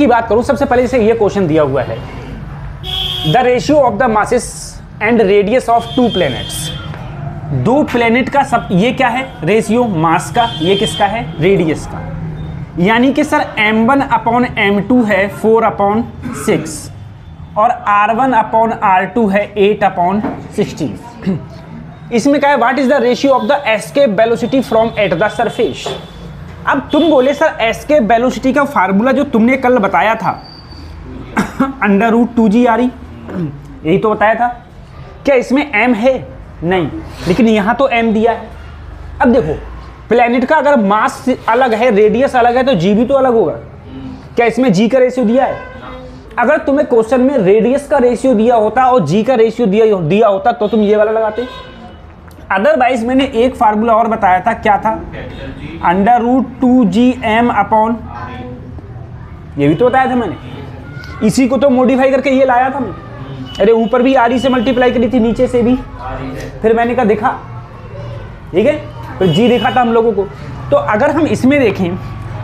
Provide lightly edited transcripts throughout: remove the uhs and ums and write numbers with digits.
की बात करूं, सबसे पहले से ये क्वेश्चन दिया हुआ है, the ratio of the masses and radius of to planets. दो प्लैनेट का सब, ये क्या है रेशियो, मास का, ये किसका है रेडियस का। यानी कि सर m1/m2 है 4/6 और r1/r2 है 8/16। इसमें क्या है, what is the ratio of the escape velocity from at the surface. अब तुम बोले सर एस्केप वेलोसिटी का फार्मूला जो तुमने कल बताया था √2gre, यही तो बताया था। क्या इसमें m है? नहीं, लेकिन यहाँ तो m दिया है। अब देखो प्लेनेट का अगर मास अलग है, रेडियस अलग है, तो g भी तो अलग होगा। क्या इसमें g का रेशियो दिया है? अगर तुम्हें क्वेश्चन में रेडियस का रेशियो दिया होता और g का रेशियो दिया होता तो तुम ये वाला लगाते। अदरवाइज मैंने एक फार्मूला और बताया था, क्या था, √2gm अपॉन, ये भी तो बताया था मैंने। इसी को तो मॉडिफाई करके ये लाया था मैं। अरे ऊपर भी आर से मल्टीप्लाई करी थी, नीचे से भी, फिर मैंने कहा दिखा, ठीक है, फिर जी दिखा था हम लोगों को। तो अगर हम इसमें देखें,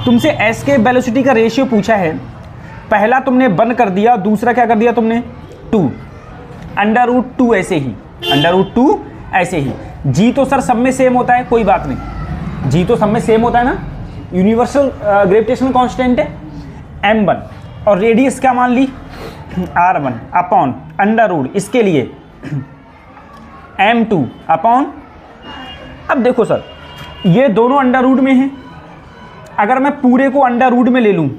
तुमसे एस्केप वेलोसिटी का रेशियो पूछा है, पहला तुमने 1 कर दिया, दूसरा क्या कर दिया तुमने 2, √2 ऐसे ही, √2 ऐसे ही। जी तो सर सब में सेम होता है, कोई बात नहीं, जी तो सब में सेम होता है ना, यूनिवर्सल ग्रेविटेशनल कांस्टेंट है m1, और रेडियस क्या मान ली r1 अपॉन √ इसके लिए m2 अपॉन। अब देखो सर ये दोनों √ में हैं, अगर मैं पूरे को √ में ले लूं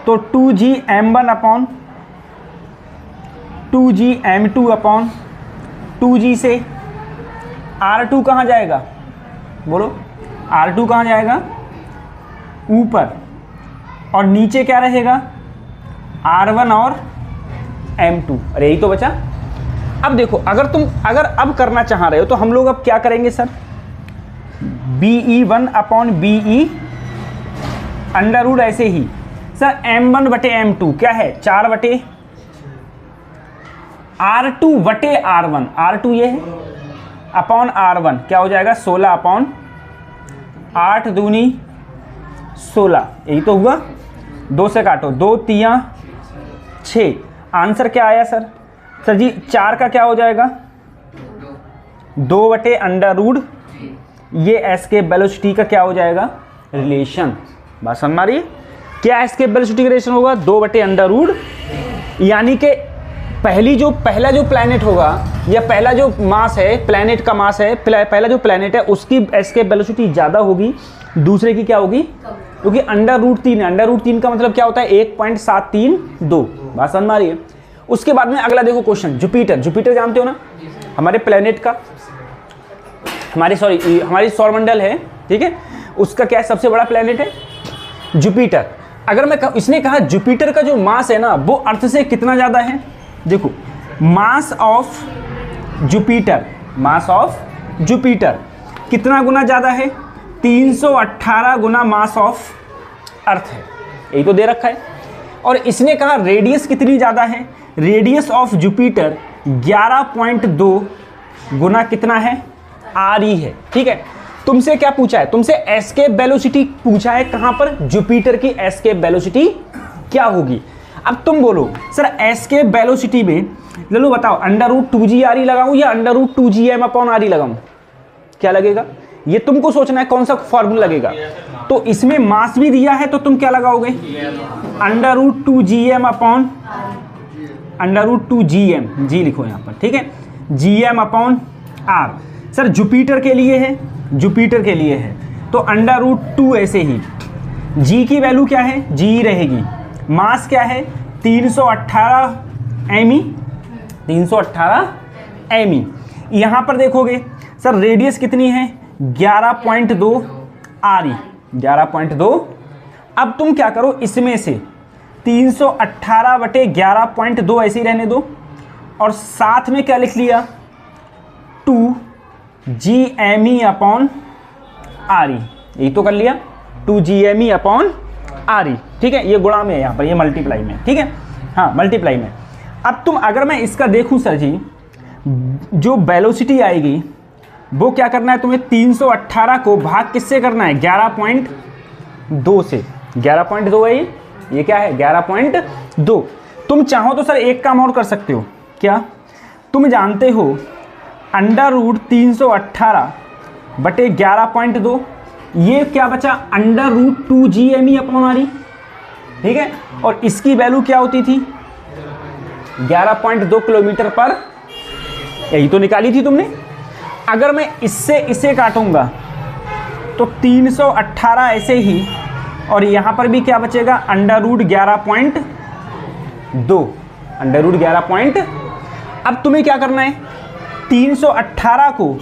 तो 2gm1 upon 2gm2 upon 2g से r2 कहाँ जाएगा, बोलो r2 कहाँ जाएगा, ऊपर, और नीचे क्या रहेगा r1 और m2। अरे यही तो बचा। अब देखो अगर अब करना चाह रहे हो तो हम लोग अब क्या करेंगे सर, be1 अपॉन be √ ऐसे ही सर m1/m2 क्या है 4/, r2/r1, r2 ये है, अपॉन r1 क्या हो जाएगा 16/8 दूनी 16, यही तो हुआ। 2 से काटो, 2 3 6, आंसर क्या आया सर जी 4 का क्या हो जाएगा 2/√, ये एस्केप वेलोसिटी का क्या हो जाएगा रिलेशन। बात समझ आ रही है, क्या एस्केप वेलोसिटी का रिलेशन होगा 2/√, यानी कि पहला जो प्लैनेट होगा या पहला जो मास है, प्लैनेट का मास है, पहला जो प्लैनेट है उसकी एस्केप वेलोसिटी ज़्यादा होगी, दूसरे की क्या होगी, क्योंकि √3 है। √3 का मतलब क्या होता है 1.732। बात समझ में आ रही है। उसके बाद में अगला देखो क्वेश्चन, जुपिटर जानते हो ना, हमारे प्लैनेट का, हमारी सौरमंडल है, ठीक है, उसका क्या सबसे बड़ा प्लैनेट है जुपिटर। अगर मैं इसने कहा जुपिटर का जो मास है ना वो अर्थ से कितना ज़्यादा है, देखो मास ऑफ जुपिटर कितना गुना ज़्यादा है, 318 गुना मास ऑफ अर्थ है, यही तो दे रखा है। और इसने कहा रेडियस कितनी ज़्यादा है, रेडियस ऑफ जुपिटर 11.2 गुना कितना है RE है, ठीक है। तुमसे क्या पूछा है, तुमसे एस्केप वेलोसिटी पूछा है, कहाँ पर जुपिटर की एस्केप वेलोसिटी क्या होगी। अब तुम बोलो सर एस्केप वेलोसिटी में लो बताओ √2gre लगाऊं या √2gm/re लगाऊं, क्या लगेगा, ये तुमको सोचना है कौन सा फॉर्मूला लगेगा। तो इसमें मास भी दिया है तो तुम क्या लगाओगे √2gm, जी लिखो यहाँ पर, ठीक है, gm/r। सर जुपिटर के लिए है, तो √2 ऐसे ही, g की वैल्यू क्या है, g रहेगी, मास क्या है 318 me। यहाँ पर देखोगे सर रेडियस कितनी है 11.2 RE, 11.2। अब तुम क्या करो, इसमें से 318/11.2 ऐसे ही रहने दो, और साथ में क्या लिख लिया 2gme/RE, यही तो कर लिया 2gme/RE, ठीक है, ये गुणा में है यहाँ पर, ये मल्टीप्लाई में, ठीक है, हाँ मल्टीप्लाई में। अब तुम अगर मैं इसका देखूं सर जी, जो वेलोसिटी आएगी वो क्या करना है तुम्हें, 318 को भाग किससे करना है 11.2 से, 11.2 है ये, ये क्या है 11.2। तुम चाहो तो सर एक काम और कर सकते हो, क्या तुम जानते हो अंडर रूट 318 बटे 11.2, ये क्या बचा under root 2GME upon R E, ठीक है। और इसकी वैल्यू क्या होती थी 11.2 किलोमीटर पर, यही तो निकाली थी तुमने। अगर मैं इससे इसे काटूंगा तो 318 ऐसे ही, और यहां पर भी क्या बचेगा अंडर रूट 11.2, अंडर रूट 11 अब तुम्हें क्या करना है 318 को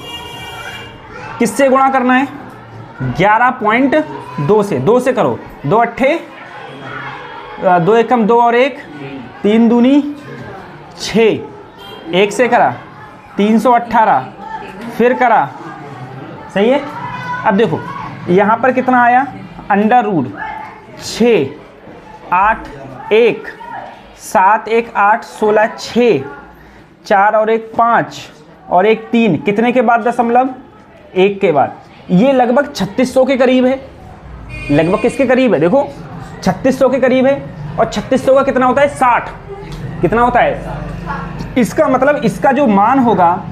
किससे गुणा करना है 11.2 से, 2 से करो, 2 अट्ठे 2 एकम 2 और 1 3 दूनी 6, 1 से करा 318 फिर करा, सही है। अब देखो यहाँ पर कितना आया अंडर रूट 6 8 1 7 1 8 16 6 4 और 1 5 और 1 3, कितने के बाद दशमलव 1 के बाद, ये लगभग 3600 के करीब है, लगभग किसके करीब है देखो 3600 के करीब है। और 3600 का कितना होता है 60, कितना होता है, इसका मतलब इसका जो मान होगा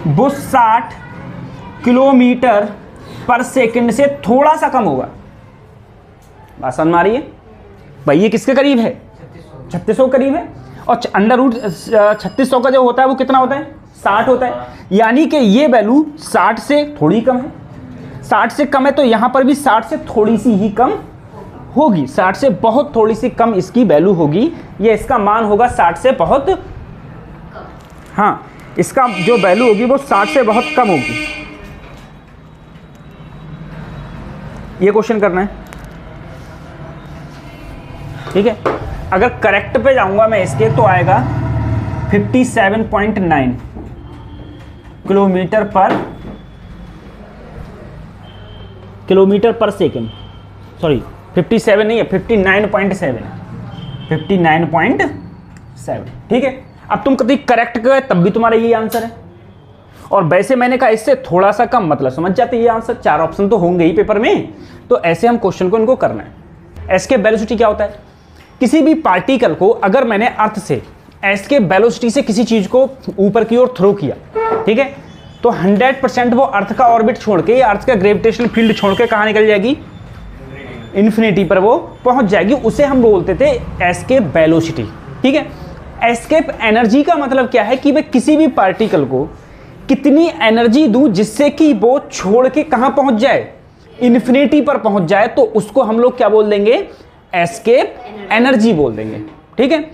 वो 60 किलोमीटर पर सेकंड से थोड़ा सा कम होगा। बात समझ में आ रही है भाई, ये किसके करीब है 3600 के करीब है। और अंडर रूट 3600 का जो होता है वो कितना होता है 60 होता है, यानी कि ये वैल्यू 60 से थोड़ी कम है, 60 से कम है तो यहाँ पर भी 60 से थोड़ी सी ही कम होगी, 60 से बहुत थोड़ी सी कम इसकी वैल्यू होगी, ये इसका मान होगा 60 से बहुत, हाँ इसका जो वैल्यू होगी वो 60 से बहुत कम होगी। ये क्वेश्चन करना है, ठीक है। अगर करेक्ट पे जाऊंगा मैं इसके तो आएगा 57.9 किलोमीटर पर सेकेंड, सॉरी 57 नहीं है 59.7, 59.7, ठीक है। अब तुम कभी करेक्ट गए तब भी तुम्हारा ये आंसर है, और वैसे मैंने कहा इससे थोड़ा सा कम, मतलब समझ जाते ये आंसर, 4 ऑप्शन तो होंगे ही पेपर में, तो ऐसे हम क्वेश्चन को इनको करना है। एस्केप वेलोसिटी क्या होता है, किसी भी पार्टिकल को अगर मैंने अर्थ से एस्केप वेलोसिटी से किसी चीज को ऊपर की ओर थ्रो किया, ठीक है, तो 100% वो अर्थ का ऑर्बिट छोड़ के, अर्थ का ग्रेविटेशनल फील्ड छोड़ के कहाँ निकल जाएगी, इन्फिनिटी पर वो पहुंच जाएगी, उसे हम बोलते थे एस्केप वेलोसिटी, ठीक है। एस्केप एनर्जी का मतलब क्या है कि मैं किसी भी पार्टिकल को कितनी एनर्जी दूं जिससे कि वो छोड़ के कहां पहुंच जाए, इन्फिनिटी पर पहुंच जाए, तो उसको हम लोग क्या बोल देंगे, एस्केप एनर्जी बोल देंगे, ठीक है।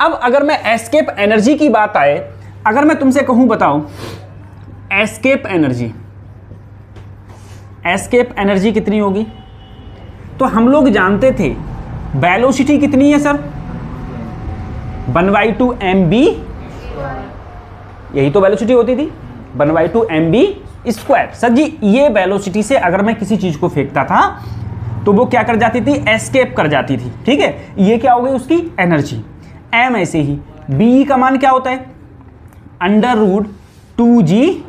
अब अगर मैं एस्केप एनर्जी की बात आए, अगर मैं तुमसे कहूं बताओ एस्केप एनर्जी कितनी होगी, तो हम लोग जानते थे वेलोसिटी कितनी है सर 1/2 mv, यही तो वेलोसिटी होती थी 1/2 mv स्क्वायर। सर जी ये वेलोसिटी से अगर मैं किसी चीज को फेंकता था तो वो क्या कर जाती थी, एस्केप कर जाती थी, ठीक है। ये क्या हो गई उसकी एनर्जी। m ऐसे ही b का मान क्या होता है अंडर रूट 2g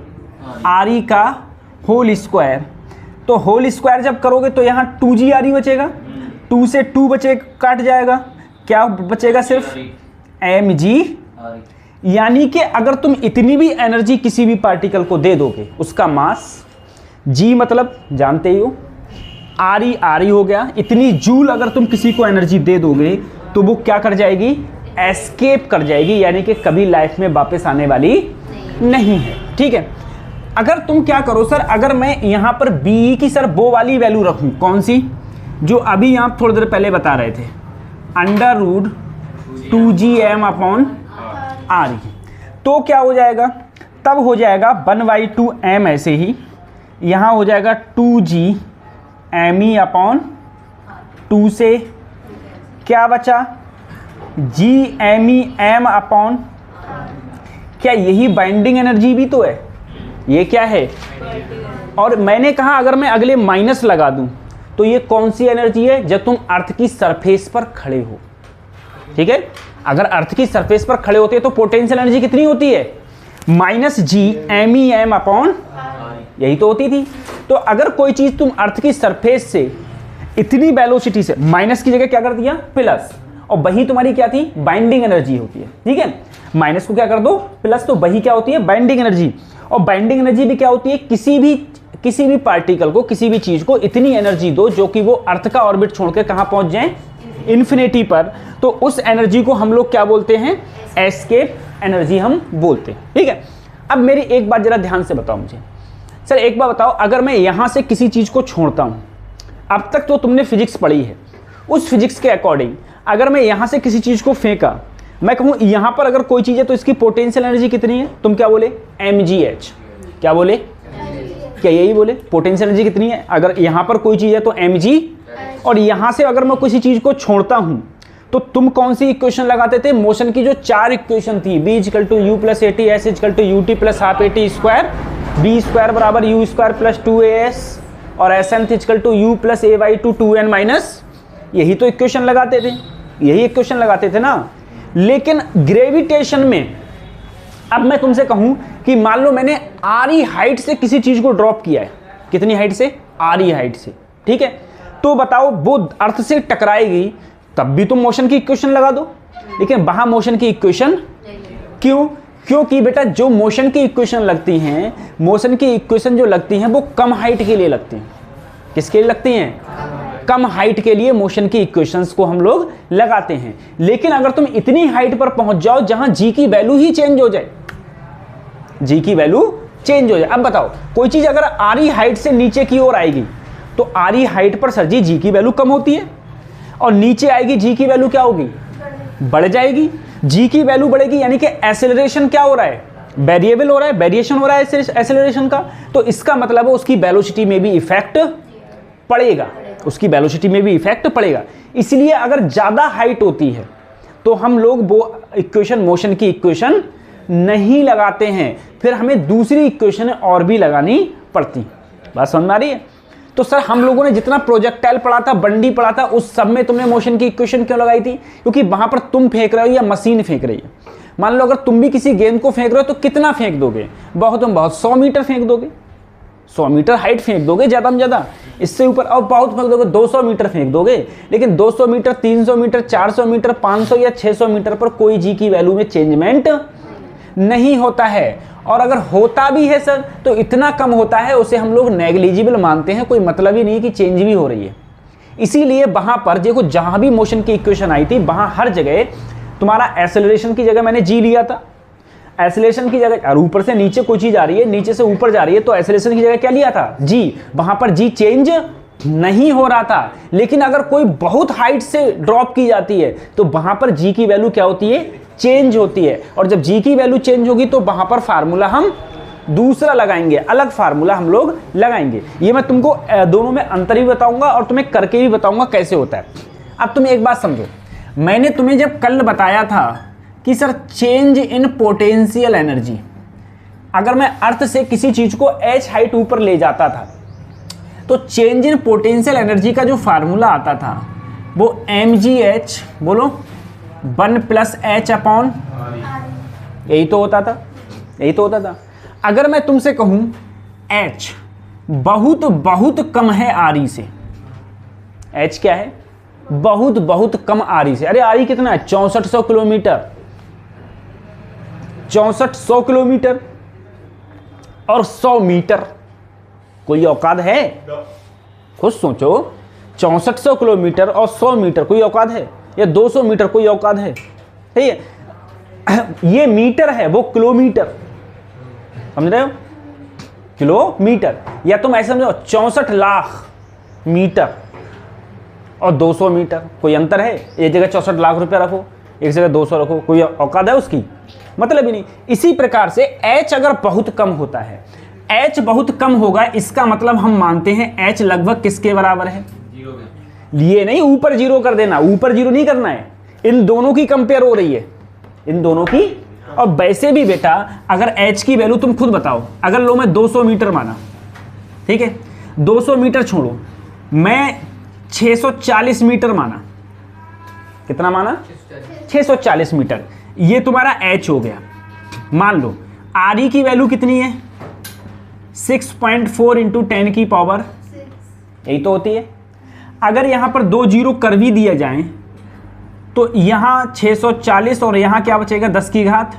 re का होल स्क्वायर, तो होल स्क्वायर जब करोगे तो यहाँ 2g re बचेगा, 2 से 2 बचे काट जाएगा, क्या बचेगा सिर्फ mg, यानी कि अगर तुम इतनी भी एनर्जी किसी भी पार्टिकल को दे दोगे, उसका मास g मतलब जानते ही हो re हो गया, इतनी जूल अगर तुम किसी को एनर्जी दे दोगे तो वो क्या कर जाएगी, एस्केप कर जाएगी, यानी कि कभी लाइफ में वापस आने वाली नहीं है, ठीक है। अगर तुम क्या करो सर, अगर मैं यहाँ पर बी की सर वो वाली वैल्यू रखूँ, कौन सी, जो अभी आप थोड़ी देर पहले बता रहे थे, under root 2gm upon are, तो क्या हो जाएगा, तब हो जाएगा 1/2 m, ऐसे ही यहाँ हो जाएगा 2g me अपॉन 2 से क्या बचा g me m अपॉन, क्या यही बाइंडिंग एनर्जी भी तो है, ये क्या है, और मैंने कहा अगर मैं अगले माइनस लगा दूं तो ये कौन सी एनर्जी है, जब तुम अर्थ की सरफेस पर खड़े हो, ठीक है। अगर अर्थ की सरफेस पर खड़े होते हैं तो पोटेंशियल एनर्जी कितनी होती है, -g me m अपॉन, यही तो होती थी। तो अगर कोई चीज तुम अर्थ की सरफेस से इतनी वेलोसिटी से, माइनस की जगह क्या कर दिया प्लस, और वही तुम्हारी क्या थी बाइंडिंग एनर्जी होती है, ठीक है। माइनस को क्या कर दो प्लस, तो वही क्या होती है बाइंडिंग एनर्जी। और बाइंडिंग एनर्जी भी क्या होती है, किसी भी पार्टिकल को, किसी भी चीज को इतनी एनर्जी दो जो कि वो अर्थ का ऑर्बिट छोड़ के कहां पहुंच जाए, इन्फिनिटी पर, तो उस एनर्जी को हम लोग क्या बोलते हैं, एस्केप एनर्जी हम बोलते हैं, ठीक है। अब मेरी एक बात जरा ध्यान से बताओ मुझे, सर एक बार बताओ, अगर मैं यहां से किसी चीज को छोड़ता हूं, अब तक तो तुमने फिजिक्स पढ़ी है, उस फिजिक्स के अकॉर्डिंग अगर मैं यहां से किसी चीज को फेंका, मैं कहूं यहां पर अगर कोई चीज है तो इसकी पोटेंशियल एनर्जी कितनी है, तुम क्या बोले mgh, क्या बोले, क्या यही बोले, पोटेंशियल एनर्जी कितनी है, अगर यहां पर कोई चीज है तो mg, और यहां से अगर मैं किसी चीज को छोड़ता हूं तो तुम कौन सी इक्वेशन लगाते थे, मोशन की जो 4 इक्वेशन थी, b = u + at, s = ut + ½ at², b² = u² + 2as, और sn = u + ay/2 2n-, यही तो इक्वेशन लगाते थे, यही इक्वेशन लगाते थे ना। लेकिन ग्रेविटेशन में अब मैं तुमसे कहूं कि मान लो मैंने आरी हाइट से किसी चीज को ड्रॉप किया है, कितनी हाइट से, आरी हाइट से, ठीक है, तो बताओ वो अर्थ से टकराएगी, तब भी तुम मोशन की इक्वेशन लगा दो, लेकिन वहां मोशन की इक्वेशन क्यों, क्योंकि बेटा जो मोशन की इक्वेशन लगती हैं, मोशन की इक्वेशन जो लगती हैं वो कम हाइट के लिए लगती हैं, किसके लिए लगती हैं, कम हाइट के लिए मोशन की इक्वेशंस को हम लोग लगाते हैं। लेकिन अगर तुम इतनी हाइट पर पहुंच जाओ जहां जी की वैल्यू ही चेंज हो जाए, जी की वैल्यू चेंज हो जाए, अब बताओ कोई चीज अगर आरी हाइट से नीचे की ओर आएगी तो आरी हाइट पर सर जी की वैल्यू कम होती है, और नीचे आएगी जी की वैल्यू क्या होगी, बढ़ जाएगी, जी की वैल्यू बढ़ेगी, यानी कि एक्सेलरेशन क्या हो रहा है, वेरिएबल हो रहा है, वेरिएशन हो रहा है एक्सेलरेशन का, तो इसका मतलब है उसकी वेलोसिटी में भी इफेक्ट पड़ेगा, उसकी वेलोसिटी में भी इफेक्ट पड़ेगा। इसलिए अगर ज्यादा हाइट होती है तो हम लोग वो इक्वेशन, मोशन की इक्वेशन नहीं लगाते हैं, फिर हमें दूसरी इक्वेशन और भी लगानी पड़ती। बात समझ में आ रही है। तो सर हम लोगों ने जितना प्रोजेक्टाइल पढ़ा था, बंडी पढ़ा था, उस सब में तुमने मोशन की इक्वेशन क्यों लगाई थी, क्योंकि वहां पर तुम फेंक रहे हो या मशीन फेंक रही है। मान लो अगर तुम भी किसी गेंद को फेंक रहे हो तो कितना फेंक दोगे, बहुत में बहुत 100 मीटर फेंक दोगे, 100 मीटर हाइट फेंक दोगे ज़्यादा में ज़्यादा, इससे ऊपर और बहुत फेंक दोगे 200 मीटर फेंक दोगे, लेकिन 200 मीटर, 300 मीटर, 400 मीटर, 500 या 600 मीटर पर कोई जी की वैल्यू में चेंजमेंट नहीं होता है। और अगर होता भी है सर तो इतना कम होता है, उसे हम लोग नेग्लिजिबल मानते हैं, कोई मतलब ही नहीं कि चेंज भी हो रही है। इसीलिए वहां पर देखो जहां भी मोशन की इक्वेशन आई थी वहां हर जगह तुम्हारा एक्सेलरेशन की जगह मैंने जी लिया था, एक्सेलरेशन की जगह, और ऊपर से नीचे कोई चीज आ रही है, नीचे से ऊपर जा रही है, तो एक्सेलरेशन की जगह क्या लिया था, जी। वहां पर जी चेंज नहीं हो रहा था। लेकिन अगर कोई बहुत हाइट से ड्रॉप की जाती है तो वहां पर जी की वैल्यू क्या होती है, चेंज होती है। और जब जी की वैल्यू चेंज होगी तो वहां पर फार्मूला हम दूसरा लगाएंगे, अलग फार्मूला हम लोग लगाएंगे। ये मैं तुमको दोनों में अंतर भी बताऊंगा और तुम्हें करके भी बताऊंगा कैसे होता है। अब तुम एक बात समझो, मैंने तुम्हें जब कल बताया था कि sir change in potential energy, अगर मैं अर्थ से किसी चीज को h हाइट ऊपर ले जाता था तो चेंज इन पोटेंशियल एनर्जी का जो फार्मूला आता था वो mgh, बोलो 1 + h/, यही तो होता था, यही तो होता था। अगर मैं तुमसे कहूं h बहुत बहुत कम है आरी से, h क्या है, बहुत बहुत कम आरी से, अरे आरी कितना है, 6400 किलोमीटर, 6400 किलोमीटर और 100 मीटर, कोई औकात है, खुद सोचो, 6400 किलोमीटर और 100 मीटर कोई औकात है, या 200 मीटर कोई औकात है, ठीक है। ये मीटर है, वो किलोमीटर, समझ रहे हो, किलोमीटर। या तुम ऐसे समझो 64 लाख मीटर और 200 मीटर, कोई अंतर है, एक जगह 64 लाख रुपया रखो, एक जगह 200 रखो, कोई औकात है उसकी, मतलब ही नहीं। इसी प्रकार से h अगर बहुत कम होता है, h बहुत कम होगा, इसका मतलब हम मानते हैं h लगभग किसके बराबर है, ये नहीं ऊपर जीरो कर देना, ऊपर जीरो नहीं करना है, इन दोनों की कंपेयर हो रही है, इन दोनों की। और वैसे भी बेटा अगर h की वैल्यू तुम खुद बताओ, अगर लो मैं 200 मीटर माना, ठीक है, 200 मीटर छोड़ो, मैं 640 मीटर माना, कितना माना, 640 मीटर, ये तुम्हारा h हो गया। मान लो आरी की वैल्यू कितनी है, 6.4 × 10⁻⁶, यही तो होती है। अगर यहाँ पर 2 जीरो कर भी दिया जाए तो यहाँ 640 और यहाँ क्या बचेगा 10 की घात,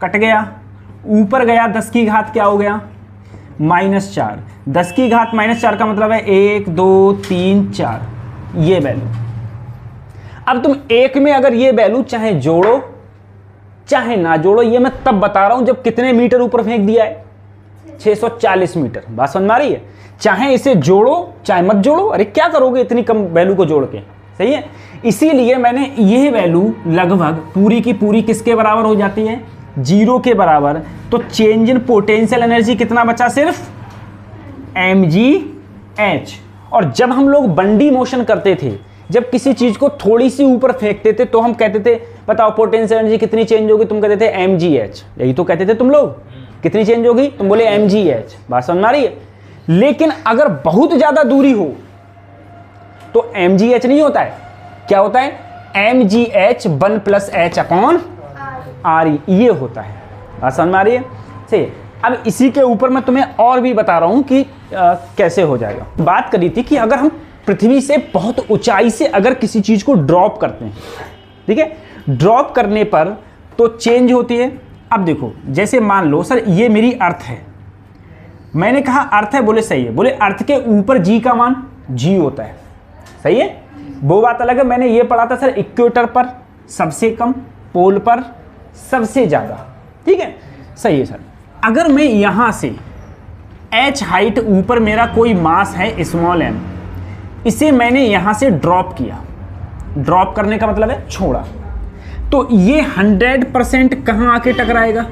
कट गया, ऊपर गया 10 की घात क्या हो गया -4। 10 की घात -4 का मतलब है 1 2 3 4 ये वैल्यू। अब तुम एक में अगर ये वैल्यू चाहे जोड़ो चाहे ना जोड़ो, ये मैं तब बता रहा हूं जब कितने मीटर ऊपर फेंक दिया है 640 मीटर। बात समझ में आ रही है? चाहे इसे जोड़ो चाहे मत जोड़ो, अरे क्या करोगे इतनी कम वैल्यू को जोड़ के, सही है। इसीलिए मैंने ये वैल्यू लगभग पूरी की पूरी किसके बराबर हो जाती है 0 के बराबर। तो चेंज इन पोटेंशियल एनर्जी कितना बचा सिर्फ mgh। और जब हम लोग बंडी मोशन करते थे, जब किसी चीज को थोड़ी सी ऊपर फेंकते थे तो हम कहते थे बताओ पोटेंशियल एनर्जी कितनी चेंज होगी, तुम कहते थे mgh, यही तो कहते थे तुम लोग, कितनी चेंज होगी, तुम बोले mgh। बात समझ में आ रही है? लेकिन अगर बहुत ज्यादा दूरी हो तो mgh नहीं होता है, क्या होता है mgh 1 + h अपॉन re, ये होता है। बात समझ में आ रही है? सही। अब इसी के ऊपर मैं तुम्हें और भी बता रहा हूं कि कैसे हो जाएगा। बात करी थी कि अगर हम पृथ्वी से बहुत ऊंचाई से अगर किसी चीज को ड्रॉप करते हैं, ठीक है, ड्रॉप करने पर तो चेंज होती है। अब देखो जैसे मान लो सर ये मेरी अर्थ है, मैंने कहा अर्थ है, बोले सही है, बोले अर्थ के ऊपर जी का मान जी होता है, सही है, वो बात अलग है। मैंने ये पढ़ा था सर इक्वेटर पर सबसे कम, पोल पर सबसे ज्यादा, ठीक है, सही है सर। अगर मैं यहां से h हाइट ऊपर मेरा कोई मास है स्मॉल m, इसे मैंने यहां से ड्रॉप किया, ड्रॉप करने का मतलब है छोड़ा, तो ये 100% कहां आके टकराएगा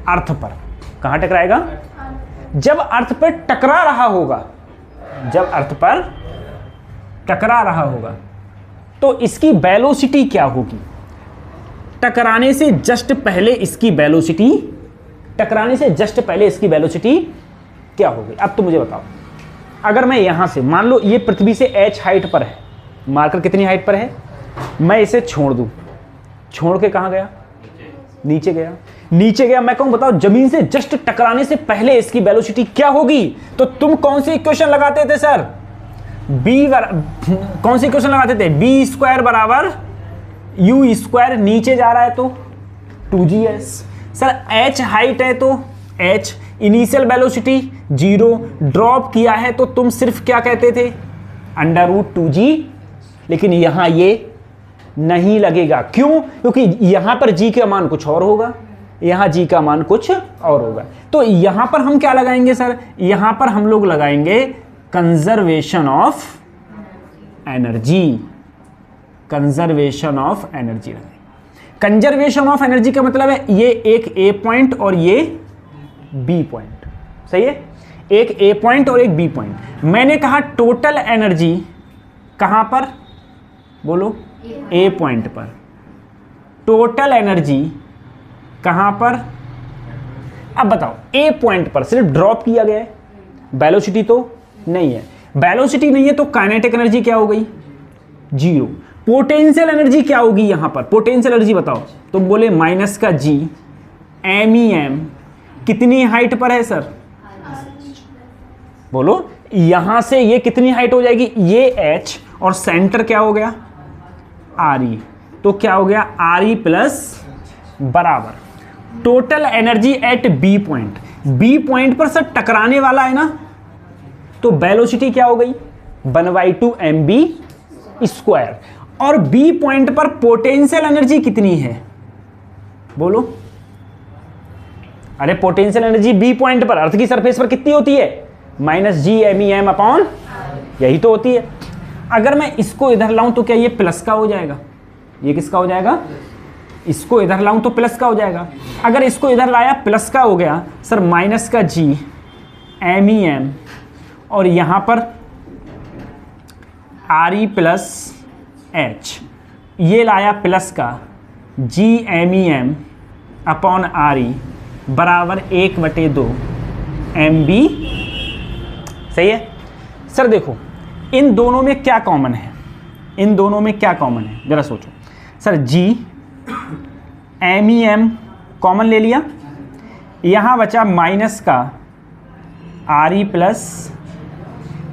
अर्थ पर। कहां टकराएगा? जब अर्थ पर टकरा रहा होगा, जब अर्थ पर टकरा रहा होगा तो इसकी वेलोसिटी क्या होगी, टकराने से जस्ट पहले इसकी वेलोसिटी, टकराने से जस्ट पहले इसकी वेलोसिटी क्या होगी। अब तो मुझे बताओ, अगर मैं यहां से मान लो ये पृथ्वी से h हाइट पर है, मार्कर कितनी हाइट पर है, मैं इसे छोड़ दूं, छोड़ के कहां गया, नीचे गया, नीचे गया, मैं कहूं बताओ जमीन से जस्ट टकराने से पहले इसकी वेलोसिटी क्या होगी, तो तुम कौन सी इक्वेशन लगाते थे सर, कौन सी इक्वेशन लगाते थे, b² बराबर u², नीचे जा रहा है तो 2gs। सर h हाइट है तो h, इनिशियल वेलोसिटी 0, ड्रॉप किया है तो तुम सिर्फ क्या कहते थे √2g, लेकिन यहां ये नहीं लगेगा, क्यों, क्योंकि यहां पर g का मान कुछ और होगा, यहां g का मान कुछ और होगा। तो यहां पर हम क्या लगाएंगे सर, यहां पर हम लोग लगाएंगे conservation of energy, conservation of energy. Conservation of energy का मतलब है ये एक A पॉइंट और ये B पॉइंट, सही है, एक A पॉइंट और एक B पॉइंट। मैंने कहा टोटल एनर्जी कहां पर, बोलो A पॉइंट पर, टोटल एनर्जी कहां पर, अब बताओ A पॉइंट पर सिर्फ ड्रॉप किया गया है, वेलोसिटी तो नहीं है, वेलोसिटी नहीं है तो काइनेटिक एनर्जी क्या हो गई 0। पोटेंशियल एनर्जी क्या होगी यहां पर, पोटेंशियल एनर्जी बताओ, तुम बोले -g MEM, कितनी हाइट पर है सर, बोलो यहां से ये कितनी हाइट हो जाएगी, ये h और सेंटर क्या हो गया RE, तो क्या हो गया RE प्लस बराबर total energy at B point. B point पर सर टकराने वाला है ना, तो वेलोसिटी क्या हो गई 1/2 mv², और B पॉइंट पर पोटेंशियल एनर्जी कितनी है, बोलो, अरे पोटेंशियल एनर्जी B पॉइंट पर अर्थ की सरफेस पर कितनी होती है -g MEM अपॉन, यही तो होती है। अगर मैं इसको इधर लाऊं तो क्या ये प्लस का हो जाएगा, ये किसका हो जाएगा, इसको इधर लाऊं तो प्लस का हो जाएगा। अगर इसको इधर लाया प्लस का हो गया सर -g MEM, और यहां पर RE प्लस H, ये लाया प्लस का g MEM अपॉन RE बराबर 1/2 mv, सही है। सर देखो इन दोनों में क्या कॉमन है, इन दोनों में क्या कॉमन है जरा सोचो। सर g MEM कॉमन ले लिया, यहां बचा माइनस का RE प्लस,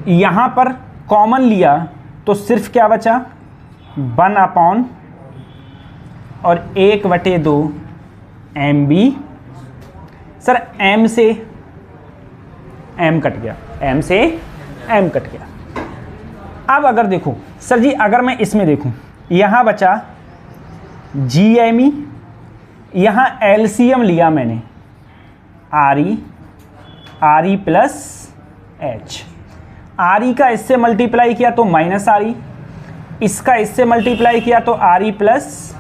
यहां पर कॉमन लिया तो सिर्फ क्या बचा 1 अपॉन और 1/2 MB। सर M से M कट गया, M से M कट गया। अब अगर देखो सर जी, अगर मैं इसमें देखूं, यहाँ बचा GME, यहाँ LCM लिया मैंने RE प्लस H, RE का इससे मल्टीप्लाई किया तो माइनस RE, इसका इससे मल्टीप्लाई किया तो RE प्लस,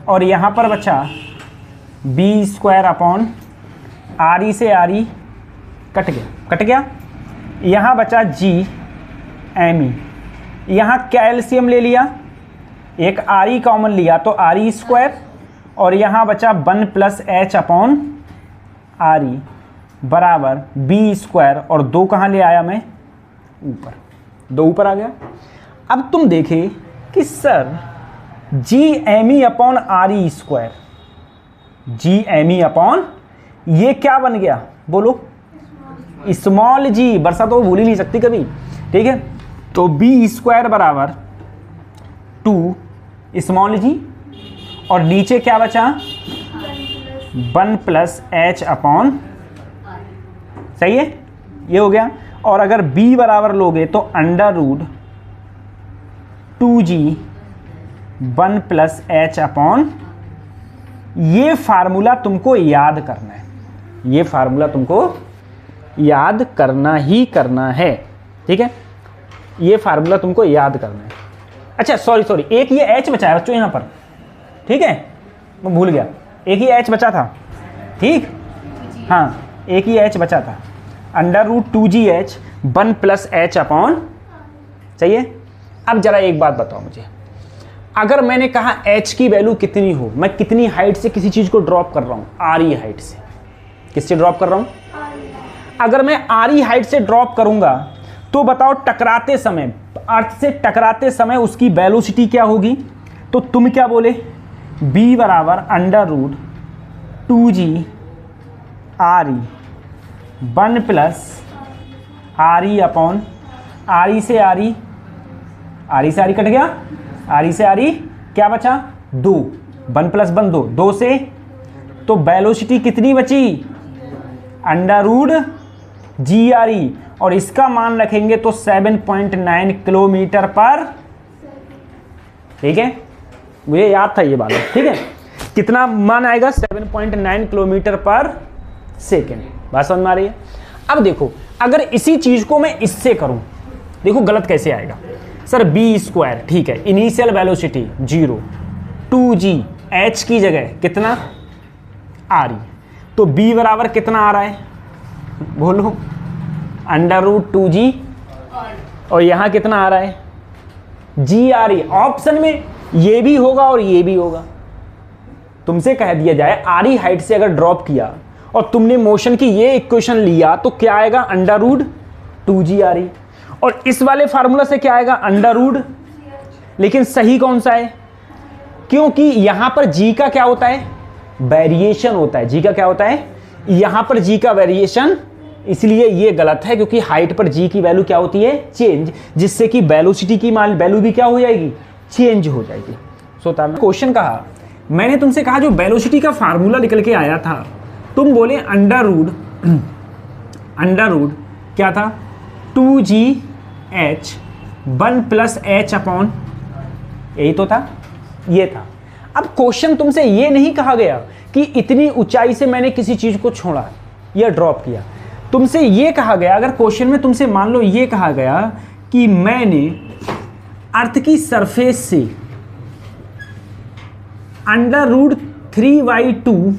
और यहाँ पर बचा B² अपॉन RE से RE कट गया। यहाँ बचा GME, यहाँ क्या एलसीएम ले लिया, एक RE कॉमन लिया तो RE², और यहाँ बचा 1 प्लस H अपॉन RE बराबर B², और 2 कहाँ ले आया मैं, ऊपर, 2 ऊपर आ गया। अब तुम देखे कि sir GME upon RE², GME upon ये क्या बन गया, बोलो, स्मॉल g, बरसा तो भूल ही नहीं सकती कभी, ठीक है। तो B² बराबर 2 स्मॉल g, और नीचे क्या बचा 1 प्लस H अपॉन, सही है, ये हो गया। और अगर B बराबर लोगे तो √2g 1 प्लस H अपॉन, ये फार्मूला तुमको याद करना है, ये फार्मूला तुमको याद करना ही करना है, ठीक है, ये फार्मूला तुमको याद करना है। अच्छा सॉरी, एक ये H बचा है बच्चों यहाँ पर, ठीक है, मैं भूल गया, एक ही H बचा था, ठीक, हाँ एक ही H बचा था, √2gh 1 प्लस H अपॉन, सही है। अब जरा एक बात बताओ मुझे, अगर मैंने कहा H की वैल्यू कितनी हो, मैं कितनी हाइट से किसी चीज़ को ड्रॉप कर रहा हूँ, RE हाइट से, किससे ड्रॉप कर रहा हूँ, अगर मैं RE हाइट से ड्रॉप करूंगा तो बताओ टकराते समय, अर्थ से टकराते समय उसकी वेलोसिटी क्या होगी, तो तुम क्या बोले, B बराबर √2g RE 1 plus RE upon, RE से RE कट गया, RE से RE क्या बचा 2, 1 प्लस 1 2 से, तो वेलोसिटी कितनी बची √GRE, और इसका मान रखेंगे तो 7.9 किलोमीटर पर, ठीक है, मुझे याद था ये बात, ठीक है, कितना मान आएगा 7.9 किलोमीटर पर सेकेंड, बात समझ में आ रही है। अब देखो अगर इसी चीज को मैं इससे करूं, देखो गलत कैसे आएगा, सर B², ठीक है, इनिशियल वेलोसिटी 0, 2g H की जगह कितना RE, तो B बराबर कितना आ रहा है, बोलो √2g, और यहाँ कितना आ रहा है GRE, ऑप्शन में ये भी होगा और ये भी होगा। तुमसे कह दिया जाए RE हाइट से अगर ड्रॉप किया और तुमने मोशन की ये इक्वेशन लिया तो क्या आएगा √2g RE, और इस वाले फार्मूला से क्या आएगा √, लेकिन सही कौन सा है, क्योंकि यहां पर g का क्या होता है, वेरिएशन होता है, g का क्या होता है, यहां पर g का वेरिएशन, इसलिए ये गलत है, क्योंकि हाइट पर g की वैल्यू क्या होती है, चेंज, जिससे कि वेलोसिटी की मान वैल्यू भी क्या हो जाएगी, चेंज हो जाएगी। सो क्वेश्चन कहा, मैंने तुमसे कहा जो वेलोसिटी का फार्मूला निकल के आया था, तुम बोले अंडर रूट क्या था 2gh 1 प्लस H अपॉन, यही तो था, ये था। अब क्वेश्चन तुमसे ये नहीं कहा गया कि इतनी ऊंचाई से मैंने किसी चीज को छोड़ा या ड्रॉप किया, तुमसे ये कहा गया, अगर क्वेश्चन में तुमसे मान लो ये कहा गया कि मैंने अर्थ की सरफेस से √3/2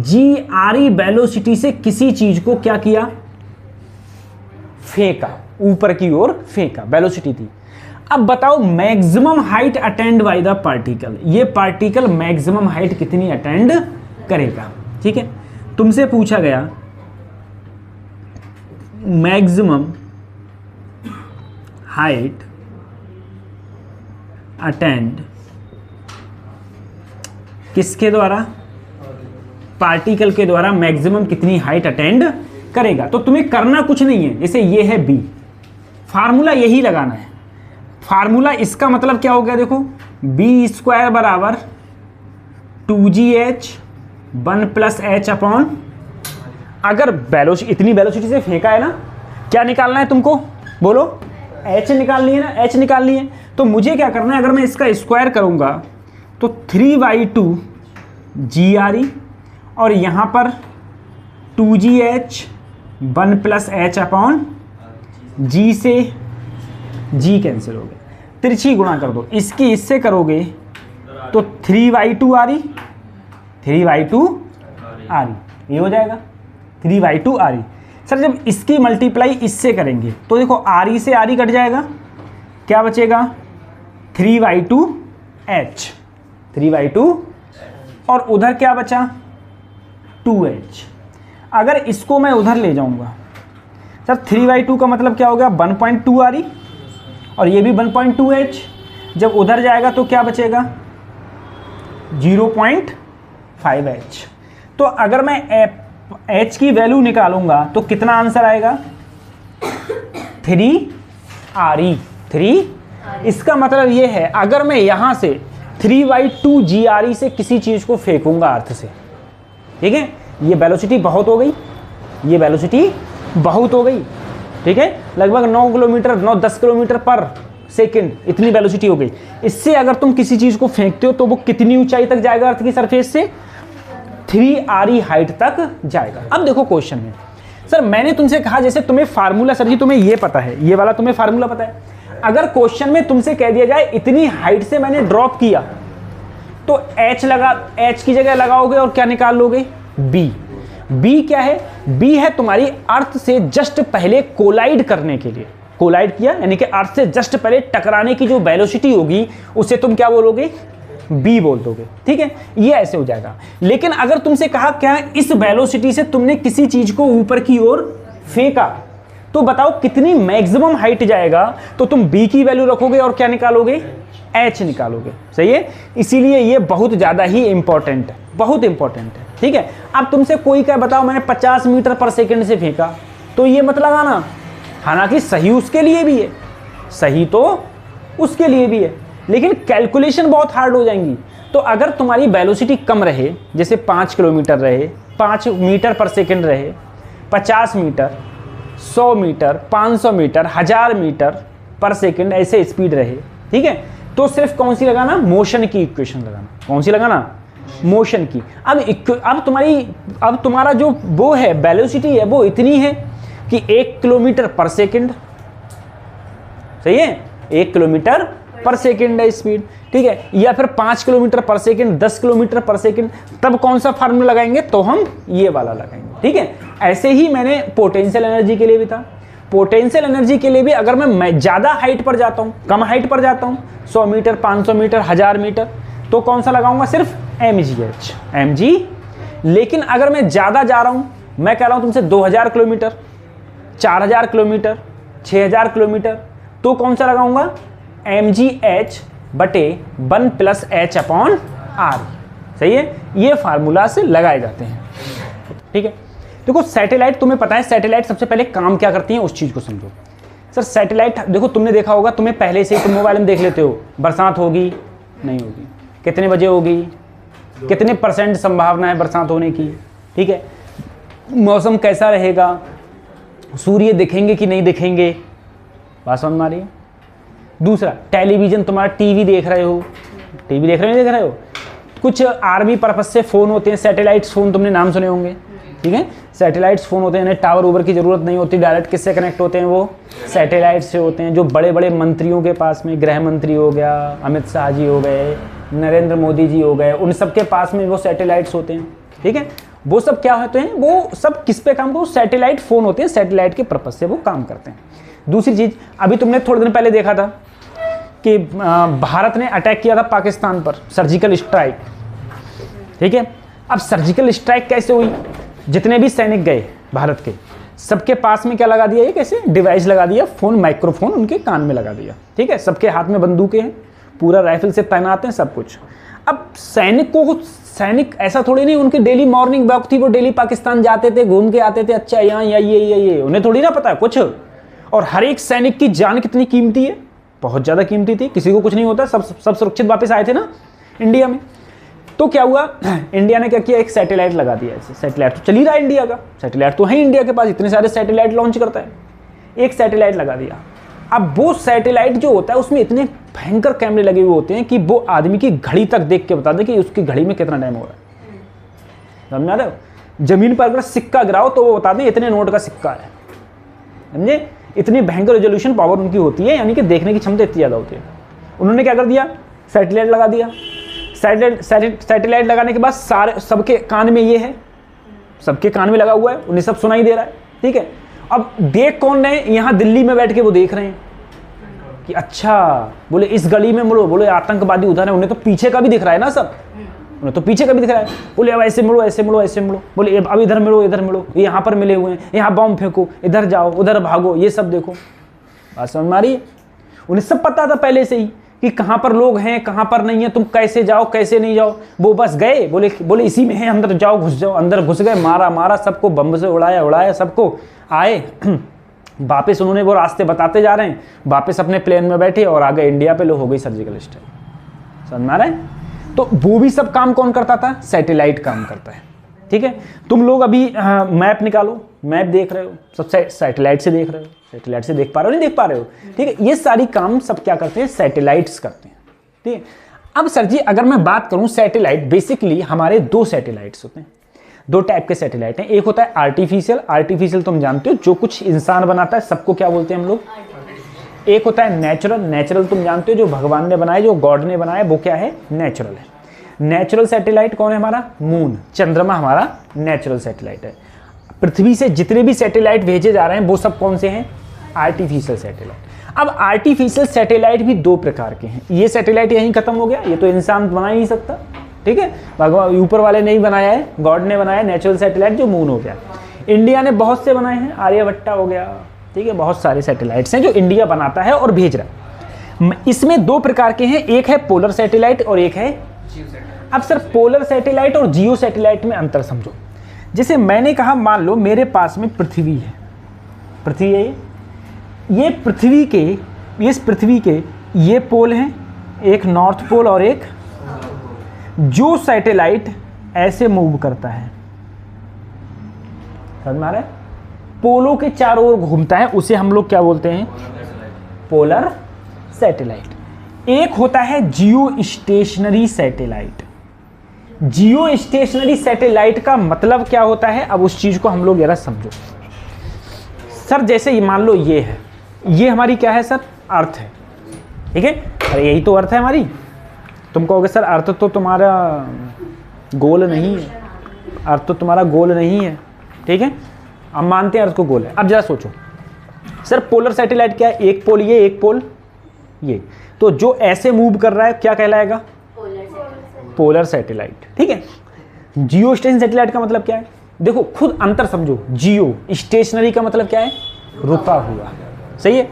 GRE वेलोसिटी से किसी चीज को क्या किया, फेंका, ऊपर की ओर फेंका, वेलोसिटी थी। अब बताओ maximum height attend by the particle, ये पार्टिकल मैक्सिमम हाइट कितनी अटेंड करेगा, ठीक है। तुमसे पूछा गया मैक्सिमम हाइट अटेंड किसके द्वारा, पार्टिकल के द्वारा मैक्सिमम कितनी हाइट अटेंड करेगा। तो तुम्हें करना कुछ नहीं है, जैसे ये है B, फार्मूला यही लगाना है। फार्मूला इसका मतलब क्या हो गया, देखो बी स्क्वायर बराबर 2gh 1 प्लस एच अपॉन, अगर इतनी वेलोसिटी से फेंका है ना, क्या निकालना है तुमको, बोलो, h निकालनी है ना, h निकालनी है। तो मुझे क्या करना है, अगर मैं इसका स्क्वायर करूंगा तो 3/2 GRE और यहाँ पर 2gh 1 प्लस एच अपॉन जी से जी कैंसिल हो गया, तिरछी गुणा कर दो, इसकी इससे करोगे तो 3/2 RE 3/2 RE, ये हो जाएगा 3/2 RE। सर जब इसकी मल्टीप्लाई इससे करेंगे तो देखो RE से RE कट जाएगा, क्या बचेगा 3/2 H 3/2, और उधर क्या बचा 2H। अगर इसको मैं उधर ले जाऊंगा सर 3/2 का मतलब क्या हो गया 1.2 RE, और ये भी 1.2H, जब उधर जाएगा तो क्या बचेगा 0.5H। तो अगर मैं H की वैल्यू निकालूंगा तो कितना आंसर आएगा 3RE 3। इसका मतलब ये है, अगर मैं यहां से 3/2 GRE से किसी चीज को फेंकूंगा अर्थ से, ठीक है, ये वेलोसिटी बहुत हो गई, ये वेलोसिटी बहुत हो गई, ठीक है, लगभग 9 किलोमीटर 9-10 किलोमीटर पर सेकंड, इतनी वेलोसिटी हो गई। इससे अगर तुम किसी चीज को फेंकते हो तो वो कितनी ऊंचाई तक जाएगा अर्थ की सरफेस से, 3RE हाइट तक जाएगा। अब देखो क्वेश्चन में, सर मैंने तुमसे कहा जैसे तुम्हें फार्मूला, सर जी तुम्हें ये पता है, ये वाला तुम्हें फार्मूला पता है, अगर क्वेश्चन में तुमसे कह दिया जाए इतनी हाइट से मैंने ड्रॉप किया तो H की जगह लगाओगे और क्या निकाल लोगे B क्या है, B है तुम्हारी अर्थ से जस्ट पहले कोलाइड करने के लिए, कोलाइड किया यानी कि अर्थ से जस्ट पहले टकराने की जो वेलोसिटी होगी उसे तुम क्या बोलोगे B बोल दोगे, ठीक है, ये ऐसे हो जाएगा। लेकिन अगर तुमसे कहा क्या इस वेलोसिटी से तुमने किसी चीज को ऊपर की ओर फेंका तो बताओ कितनी मैक्सिमम हाइट जाएगा, तो तुम B की वैल्यू रखोगे और क्या निकालोगे H निकालोगे, सही है। इसीलिए ये बहुत ज़्यादा ही इंपॉर्टेंट है, बहुत इंपॉर्टेंट है, ठीक है। अब तुमसे कोई क्या बताओ मैंने 50 मीटर पर सेकंड से फेंका तो ये मत लगाना, हालांकि सही उसके लिए भी है, सही तो उसके लिए भी है, लेकिन कैलकुलेशन बहुत हार्ड हो जाएंगी। तो अगर तुम्हारी वेलोसिटी कम रहे, जैसे 5 किलोमीटर रहे, 5 मीटर पर सेकंड रहे, 50 मीटर, 100 मीटर, 500 मीटर, 1000 मीटर पर सेकंड ऐसे स्पीड रहे, ठीक है, तो सिर्फ कौन सी लगाना, मोशन की इक्वेशन लगाना, कौन सी लगाना, मोशन की। अब तुम्हारा जो वो है वेलोसिटी है वो इतनी है कि 1 किलोमीटर पर सेकंड, सही है, 1 किलोमीटर पर सेकंड है स्पीड, ठीक है, या फिर 5 किलोमीटर पर सेकंड, 10 किलोमीटर पर सेकंड, तब कौन सा फार्मूला लगाएंगे, तो हम ये वाला लगाएंगे, ठीक है। ऐसे ही मैंने पोटेंशियल एनर्जी के लिए भी था, पोटेंशियल एनर्जी के लिए भी अगर मैं ज़्यादा हाइट पर जाता हूँ, कम हाइट पर जाता हूँ, 100 मीटर, 500 मीटर, 1000 मीटर, तो कौन सा लगाऊंगा, सिर्फ mg। लेकिन अगर मैं ज़्यादा जा रहा हूँ, मैं कह रहा हूँ तुमसे 2000 किलोमीटर, 4000 किलोमीटर, 6000 किलोमीटर, तो कौन सा लगाऊंगा mgh बटे 1 प्लस h अपॉन r, सही है। ये फार्मूला से लगाए जाते हैं, ठीक है। देखो सैटेलाइट, तुम्हें पता है सैटेलाइट सबसे पहले काम क्या करती है उस चीज़ को समझो। सर सैटेलाइट देखो, तुमने देखा होगा, तुम्हें पहले से ही तुम मोबाइल में देख लेते हो, बरसात होगी नहीं होगी, कितने बजे होगी, कितने % संभावना है बरसात होने की, ठीक है, मौसम कैसा रहेगा, सूर्य दिखेंगे कि नहीं दिखेंगे, बात समझ में आ रही है। दूसरा टेलीविज़न, तुम्हारा टीवी देख रहे हो, टीवी देख रहे हो नहीं देख रहे हो, कुछ आर्मी पर्पज से फ़ोन होते हैं, सैटेलाइट्स फ़ोन तुमने नाम सुने होंगे, ठीक है, सैटेलाइट्स फ़ोन होते हैं, इन्हें टावर ओवर की ज़रूरत नहीं होती, डायरेक्ट किससे कनेक्ट होते हैं, वो सैटेलाइट से होते हैं। जो बड़े बड़े मंत्रियों के पास में, गृह मंत्री हो गया, अमित शाह जी हो गए, नरेंद्र मोदी जी हो गए, उन सब के पास में वो सैटेलाइट्स होते हैं, ठीक है। वो सब क्या होते हैं, वो सब किस पे काम करते हैं, सैटेलाइट फ़ोन होते हैं, सैटेलाइट के पर्पज़ से वो काम करते हैं। दूसरी चीज़, अभी तुमने थोड़े दिन पहले देखा था कि भारत ने अटैक किया था पाकिस्तान पर, सर्जिकल स्ट्राइक, ठीक है। अब सर्जिकल स्ट्राइक कैसे हुई, जितने भी सैनिक गए भारत के, सबके पास में क्या लगा दिया, ये कैसे डिवाइस लगा दिया, फ़ोन, माइक्रोफोन उनके कान में लगा दिया, ठीक है, सबके हाथ में बंदूकें हैं, पूरा राइफल से तैनात हैं, सब कुछ। अब सैनिक ऐसा थोड़ी नहीं, उनकी डेली मॉर्निंग वॉक थी, वो डेली पाकिस्तान जाते थे, घूम के आते थे, अच्छा यहाँ ये उन्हें थोड़ी ना पता है कुछ, और हर एक सैनिक की जान कितनी कीमती है, बहुत ज़्यादा कीमती थी, किसी को कुछ नहीं होता, सब सुरक्षित वापस आए थे ना इंडिया में। तो क्या हुआ, इंडिया ने क्या किया, एक सैटेलाइट लगा दिया। ऐसे सैटेलाइट तो चल ही रहा है इंडिया का, सैटेलाइट तो है इंडिया के पास, इतने सारे सैटेलाइट लॉन्च करता है, एक सैटेलाइट लगा दिया। अब वो सैटेलाइट जो होता है उसमें इतने भयंकर कैमरे लगे हुए होते हैं कि वो आदमी की घड़ी तक देख के बता दे कि उसकी घड़ी में कितना टाइम हो रहा है, समझ रहे हो। जमीन पर अगर सिक्का गिराओ तो वो बता दें इतने नोट का सिक्का है, समझे। इतनी भयंकर रेजोल्यूशन पावर उनकी होती है, यानी कि देखने की क्षमता इतनी ज़्यादा होती है। उन्होंने क्या कर दिया, सैटेलाइट लगा दिया। सैटेलाइट लगाने के बाद सारे सबके कान में ये है, सबके कान में लगा हुआ है, उन्हें सब सुनाई दे रहा है, ठीक है। अब देख कौन रहे हैं, यहाँ दिल्ली में बैठ के वो देख रहे हैं कि अच्छा, बोले इस गली में मुड़ो, बोले आतंकवादी उधर है, उन्हें तो पीछे का भी दिख रहा है ना सब, उन्हें तो पीछे का भी दिख रहा है। बोले अब ऐसे मुड़ो, ऐसे मुड़ो, ऐसे मुड़ो, बोले अब इधर मिलो, इधर मिलो, ये यहाँ पर मिले हुए हैं, यहाँ बम फेंको, इधर जाओ, उधर भागो, ये सब देखो। बात समझ में आ रही है। उन्हें सब पता था पहले से ही कि कहाँ पर लोग हैं, कहाँ पर नहीं है, तुम कैसे जाओ कैसे नहीं जाओ। वो बस गए, बोले इसी में है, अंदर जाओ, घुस जाओ। अंदर घुस गए, मारा सबको, बम से उड़ाया सबको, आए वापस उन्होंने वो रास्ते बताते जा रहे हैं, वापस अपने प्लेन में बैठे और आ गए इंडिया पे, लो हो गई सर्जिकल स्ट्राइक। समझ में आ रहा है। तो वो भी सब काम कौन करता था, सैटेलाइट काम करता है, ठीक है। तुम लोग अभी मैप निकालो, मैप देख रहे हो, सब सैटेलाइट से देख रहे हो, सैटेलाइट से देख पा रहे हो नहीं देख पा रहे हो, ठीक है। ये सारी काम सब क्या करते हैं, सैटेलाइट्स करते हैं, ठीक है। अब सर जी अगर मैं बात करूं सैटेलाइट, बेसिकली हमारे दो सैटेलाइट्स होते हैं, दो टाइप के सैटेलाइट हैं। एक होता है आर्टिफिशियल तुम जानते हो, जो कुछ इंसान बनाता है, सबको क्या बोलते हैं हम लोग। एक होता है नेचुरल तुम जानते हो, जो भगवान ने बनाया, जो गॉड ने बनाया, वो क्या है, नेचुरल है। नेचुरल सैटेलाइट कौन है हमारा, मून, चंद्रमा हमारा नेचुरल सैटेलाइट है। पृथ्वी से जितने भी सैटेलाइट भेजे जा रहे हैं वो सब कौन से हैं, आर्टिफिशियल सैटेलाइट। अब आर्टिफिशियल सैटेलाइट भी दो प्रकार के हैं। ये सैटेलाइट यहीं खत्म हो गया, ये तो इंसान बना ही नहीं सकता, ठीक है, भगवान ऊपर वाले ने ही बनाया है, गॉड ने बनाया नेचुरल सैटेलाइट, जो मून हो गया। इंडिया ने बहुत से बनाए हैं, आर्यभट्टा हो गया, ठीक है, बहुत सारे सैटेलाइट्स हैं जो इंडिया बनाता है और भेज रहा है। इसमें दो प्रकार के हैं, एक है पोलर सैटेलाइट और एक है। अब सर पोलर सैटेलाइट और जियो सैटेलाइट में अंतर समझो। जैसे मैंने कहा, मान लो मेरे पास में पृथ्वी है, पृथ्वी है, ये पृथ्वी के, इस पृथ्वी के ये पोल हैं, एक नॉर्थ पोल और एक। जो सैटेलाइट ऐसे मूव करता है, समझ में आ रहा है, पोलों के चारों ओर घूमता है, उसे हम लोग क्या बोलते हैं, पोलर सैटेलाइट। एक होता है जियो स्टेशनरी सैटेलाइट। जियो स्टेशनरी सैटेलाइट का मतलब क्या होता है, अब उस चीज को हम लोग जरा समझो। सर जैसे ये मान लो ये है, ये हमारी क्या है सर, अर्थ है, ठीक है, अरे यही तो अर्थ है हमारी। तुम कहोगे सर अर्थ तो तुम्हारा गोल नहीं है, अर्थ तो तुम्हारा गोल नहीं है, ठीक है, हम मानते हैं अर्थ को गोल है। अब जरा सोचो सर, पोलर सैटेलाइट क्या है, एक पोल ये, एक पोल ये, तो जो ऐसे मूव कर रहा है क्या कहलाएगा, पोलर सैटेलाइट, ठीक है। जियो स्टेशनरी सैटेलाइट का मतलब क्या है, देखो खुद अंतर समझो। जियो स्टेशनरी का मतलब क्या है, रुका हुआ, सही है।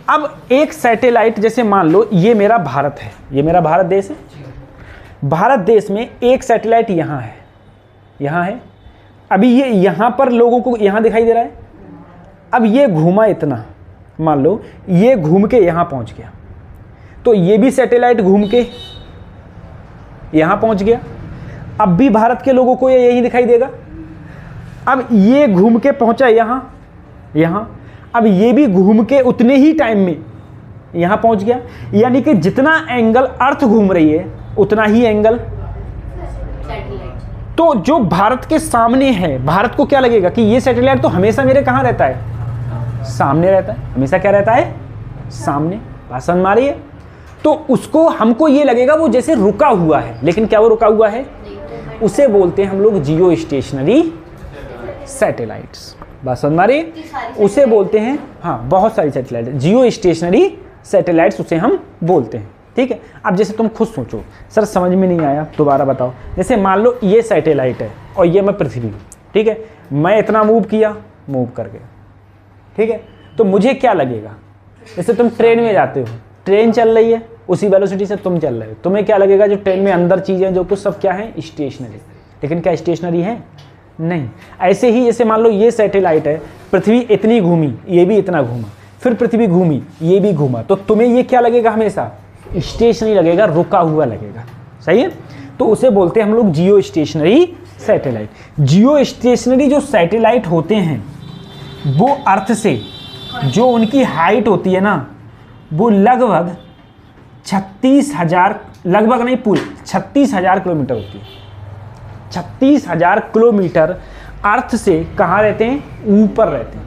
अब एक सैटेलाइट, जैसे मान लो ये मेरा भारत है, ये मेरा भारत देश है, भारत देश में एक सैटेलाइट यहाँ है, यहाँ है, अभी ये यहाँ पर लोगों को यहाँ दिखाई दे रहा है। अब ये घूमा इतना, मान लो ये घूम के यहाँ पहुँच गया, तो ये भी सैटेलाइट घूम के यहाँ पहुँच गया, अब भी भारत के लोगों को ये यही दिखाई देगा। अब ये घूम के पहुँचा यहाँ, यहाँ, अब ये भी घूम के उतने ही टाइम में यहाँ पहुँच गया, यानी कि जितना एंगल अर्थ घूम रही है उतना ही एंगल। तो जो भारत के सामने है, भारत को क्या लगेगा कि ये सैटेलाइट तो हमेशा मेरे कहाँ रहता है, सामने रहता है, हमेशा क्या रहता है, सामने। बात समझ में आ रही है। तो उसको हमको ये लगेगा वो जैसे रुका हुआ है, लेकिन क्या वो रुका हुआ है, उसे बोलते हैं हम लोग जियो स्टेशनरी सैटेलाइट्स। बात समझ में आ रही है, उसे बोलते हैं, हाँ बहुत सारी सैटेलाइट, जियो स्टेशनरी सैटेलाइट्स उसे हम बोलते हैं, ठीक है। अब जैसे तुम खुद सोचो, सर समझ में नहीं आया, दोबारा बताओ। जैसे मान लो ये सैटेलाइट है और ये मैं पृथ्वी हूँ, ठीक है, मैं इतना मूव किया, मूव कर गया, ठीक है, तो मुझे क्या लगेगा, जैसे तुम ट्रेन में जाते हो, ट्रेन चल रही है, उसी वेलोसिटी से तुम चल रहे हो, तुम्हें क्या लगेगा, जो ट्रेन में अंदर चीज़ें जो कुछ सब क्या है, स्टेशनरी, लेकिन क्या स्टेशनरी है, नहीं। ऐसे ही जैसे मान लो ये सैटेलाइट है, पृथ्वी इतनी घूमी, ये भी इतना घूमा, फिर पृथ्वी घूमी, ये भी घूमा, तो तुम्हें ये क्या लगेगा, हमेशा स्टेशनरी लगेगा, रुका हुआ लगेगा। सही है, तो उसे बोलते हैं हम लोग जियो स्टेशनरी सैटेलाइट। जियो स्टेशनरी जो सैटेलाइट होते हैं वो अर्थ से जो उनकी हाइट होती है ना, वो लगभग 36,000, लगभग नहीं पूरी 36,000 किलोमीटर होती है। 36,000 किलोमीटर अर्थ से कहाँ रहते हैं, ऊपर रहते हैं।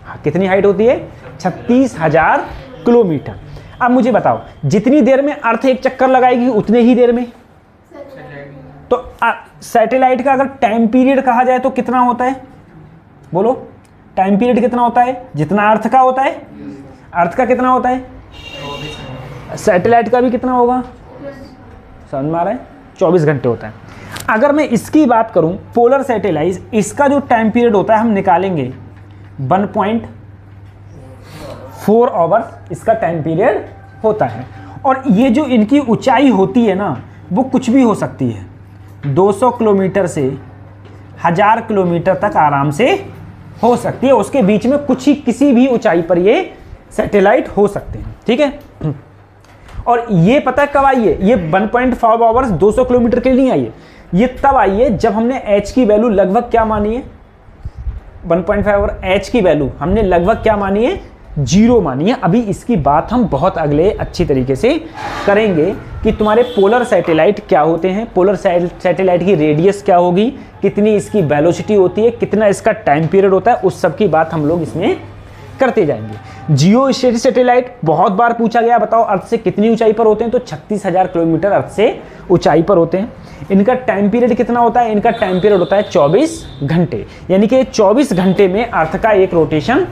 हाँ, कितनी हाइट होती है, 36,000 किलोमीटर। अब मुझे बताओ, जितनी देर में अर्थ एक चक्कर लगाएगी उतने ही देर में, तो सैटेलाइट का अगर टाइम पीरियड कहा जाए तो कितना होता है, बोलो टाइम पीरियड कितना होता है, जितना अर्थ का होता है। अर्थ का कितना होता है, सैटेलाइट का भी कितना होगा, समझ में आ रहा है, 24 घंटे होता है। अगर मैं इसकी बात करूं, पोलर सैटेलाइट, इसका जो टाइम पीरियड होता है हम निकालेंगे 1.4 आवर्स इसका टाइम पीरियड होता है। और ये जो इनकी ऊंचाई होती है ना, वो कुछ भी हो सकती है, 200 किलोमीटर से 1000 किलोमीटर तक आराम से हो सकती है। उसके बीच में कुछ ही, किसी भी ऊंचाई पर ये सैटेलाइट हो सकते हैं। ठीक है, और ये पता है कब आई है, ये 1.5 आवर्स 200 किलोमीटर के लिए नहीं आई है, ये तब आई है जब हमने h की वैल्यू लगभग क्या मानी है, 1.5 आवर h की वैल्यू हमने लगभग क्या मानी है, 0 मानी है। अभी इसकी बात हम बहुत अगले अच्छी तरीके से करेंगे कि तुम्हारे पोलर सैटेलाइट क्या होते हैं, पोलर सैटेलाइट की रेडियस क्या होगी, कितनी इसकी वेलोसिटी होती है, कितना इसका टाइम पीरियड होता है, उस सब की बात हम लोग इसमें करते जाएंगे। जियो स्टेशनरी सैटेलाइट बहुत बार पूछा गया, बताओ अर्थ से कितनी ऊंचाई पर होते हैं, तो 36,000 किलोमीटर अर्थ से ऊंचाई पर होते हैं। इनका टाइम पीरियड कितना होता है, इनका टाइम पीरियड होता है 24 घंटे, यानी कि 24 घंटे में अर्थ का एक रोटेशन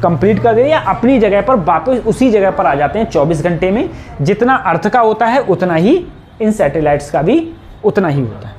कंप्लीट कर दे या अपनी जगह पर वापस उसी जगह पर आ जाते हैं 24 घंटे में। जितना अर्थ का होता है उतना ही इन सैटेलाइट्स का भी उतना ही होता है।